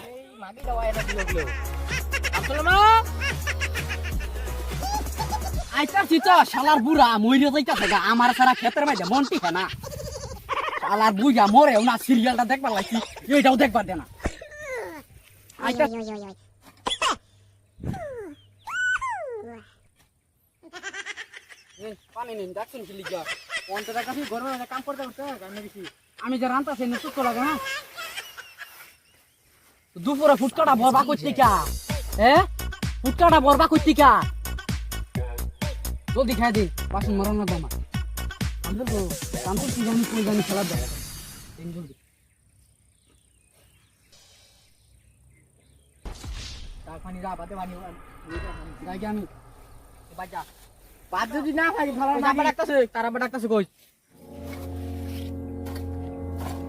এই মাগি দাও এটা দিলো আসলে মা আইতা চিতা শালার বুড়া মইরে যাইতাছে গা আমার সারা ক্ষেতের মধ্যে মন্টি খানা শালার বুইয়া মরে না সিরিয়ালটা দেখবার লাগছি এইটাও দেখবার দে না আইতা পানি নিন ডাকছেন কি লিখা পঞ্চাশ টাকা দিয়ে গরমে কাম করতে করতে আমি গেছি আমি যে রান্তাছি না চুক্ত লাগে না দুপুরে ফুটকাটা বরবা করতে কা ফুটকাটা বরবা করতে কা জলদি খাই দিন বাসন মরানোর দামা আমি তো কামপুর কি জানি কোন জানি খেলার দেখা জলদি তার পানি যা বাদে পানি যাই আমি বাজা বাদ যদি না খাই ভালো না ডাকতাছে তারা ডাকতাছে কই